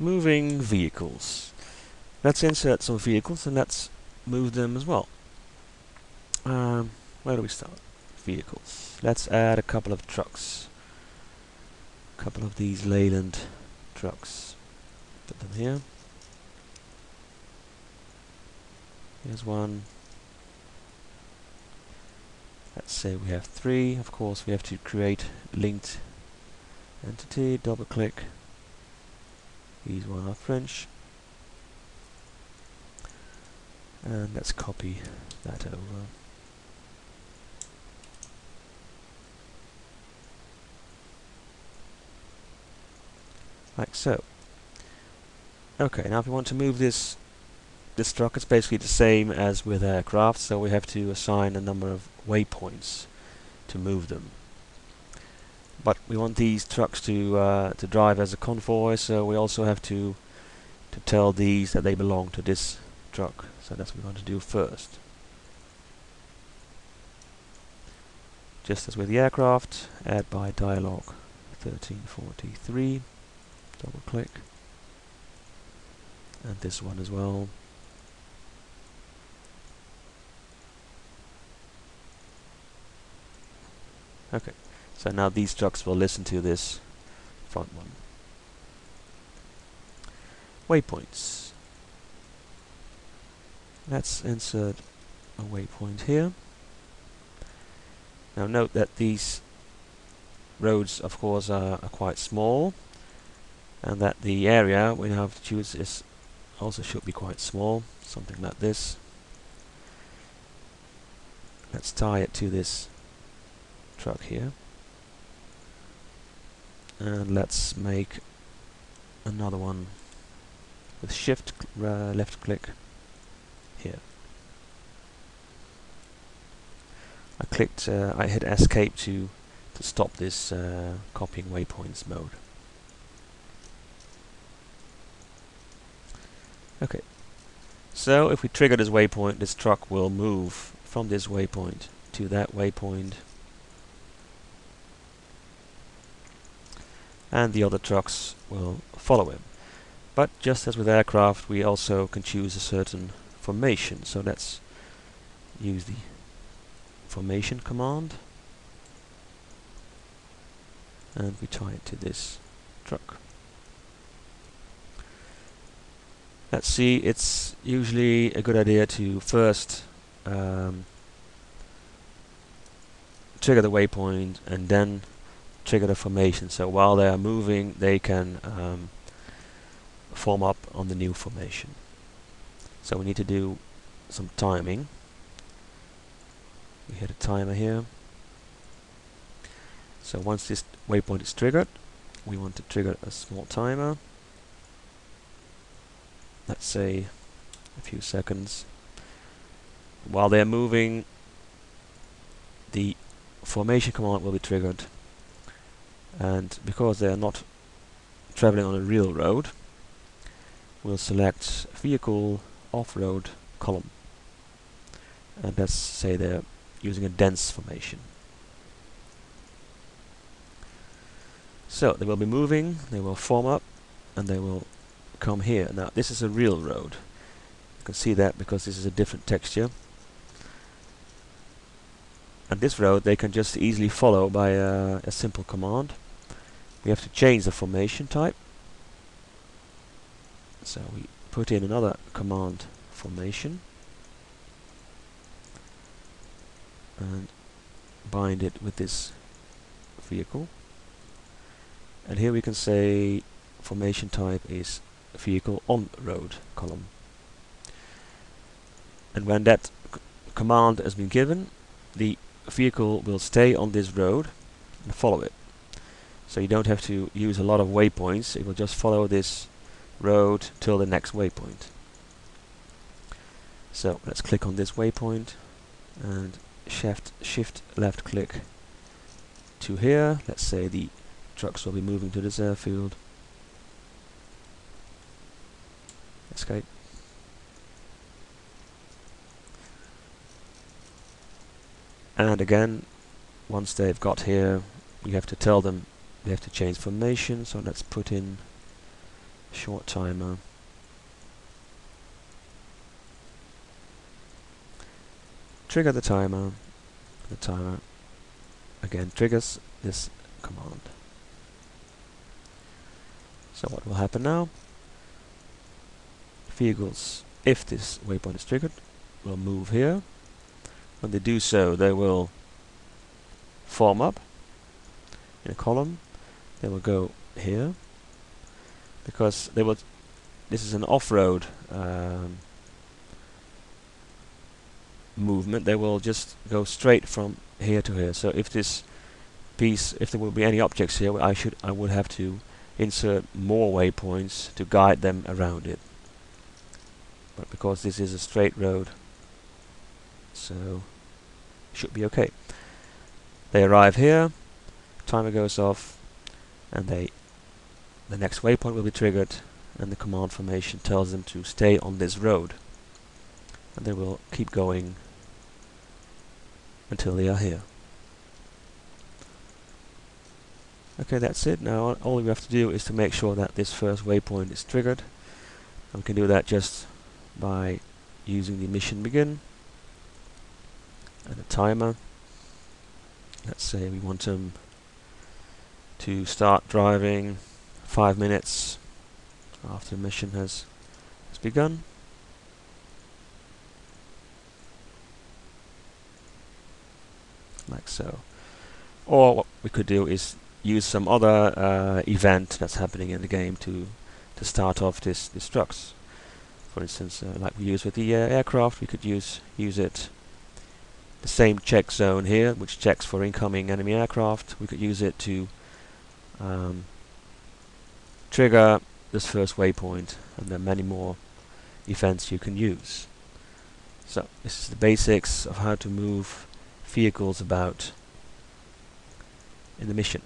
moving vehicles. Let's insert some vehicles and let's move them as well. Where do we start? Vehicles. Let's add a couple of trucks. A couple of these Leyland trucks. Put them here. Here's one. Let's say we have 3. Of course, we have to create linked entity. Double click. These one are French. And let's copy that over. Like so. Okay, now if we want to move this truck, it's basically the same as with aircraft, so we have to assign a number of waypoints to move them. But we want these trucks to drive as a convoy, so we also have to tell these that they belong to this truck. So that's what we want to do first. Just as with the aircraft, add by dialog 1343. Double click. And this one as well. Okay, so now these trucks will listen to this front one. Waypoints. Let's insert a waypoint here. Now note that these roads, of course, are quite small, and that the area we now have to choose is also should be quite small, something like this. Let's tie it to this truck here, and let's make another one with shift left click here. I hit escape to stop this copying waypoints mode. Okay, so if we trigger this waypoint, this truck will move from this waypoint to that waypoint, and the other trucks will follow him. But just as with aircraft, we also can choose a certain formation. So let's use the formation command, and we tie it to this truck. Let's see, it's usually a good idea to first trigger the waypoint and then trigger the formation. So while they are moving, they can form up on the new formation. So we need to do some timing. We hit a timer here. So once this waypoint is triggered, we want to trigger a small timer. Let's say a few seconds. While they're moving, the formation command will be triggered, and because they are not traveling on a real road, we'll select vehicle off-road column, and let's say they're using a dense formation. So they will be moving, they will form up, and they will come here. Now this is a real road. You can see that because this is a different texture. And this road they can just easily follow by a simple command. We have to change the formation type. So we put in another command, formation, and bind it with this vehicle. And here we can say formation type is vehicle on road column. And when that command has been given, the vehicle will stay on this road and follow it. So you don't have to use a lot of waypoints, it will just follow this road till the next waypoint. So let's click on this waypoint and shift left click to here. Let's say the trucks will be moving to this airfield. Escape. And again, once they've got here, you have to tell them they have to change formation. So let's put in short timer. Trigger the timer. The timer again triggers this command. So what will happen now? Vehicles, if this waypoint is triggered, will move here. When they do so, they will form up in a column. They will go here because they will. This is an off-road movement. They will just go straight from here to here. So if this piece, if there will be any objects here, I would have to insert more waypoints to guide them around it. But because this is a straight road, so should be okay. They arrive here, timer goes off, and the next waypoint will be triggered, and the command formation tells them to stay on this road, and they will keep going until they are here. Okay, that's it. Now all we have to do is to make sure that this first waypoint is triggered, and we can do that just by using the mission begin and a timer. Let's say we want them to start driving 5 minutes after the mission has begun. Like so. Or what we could do is use some other event that's happening in the game to start off these trucks. For instance, like we use with the aircraft, we could use it. The same check zone here, which checks for incoming enemy aircraft, we could use it to trigger this first waypoint, and there are many more events you can use. So this is the basics of how to move vehicles about in the mission.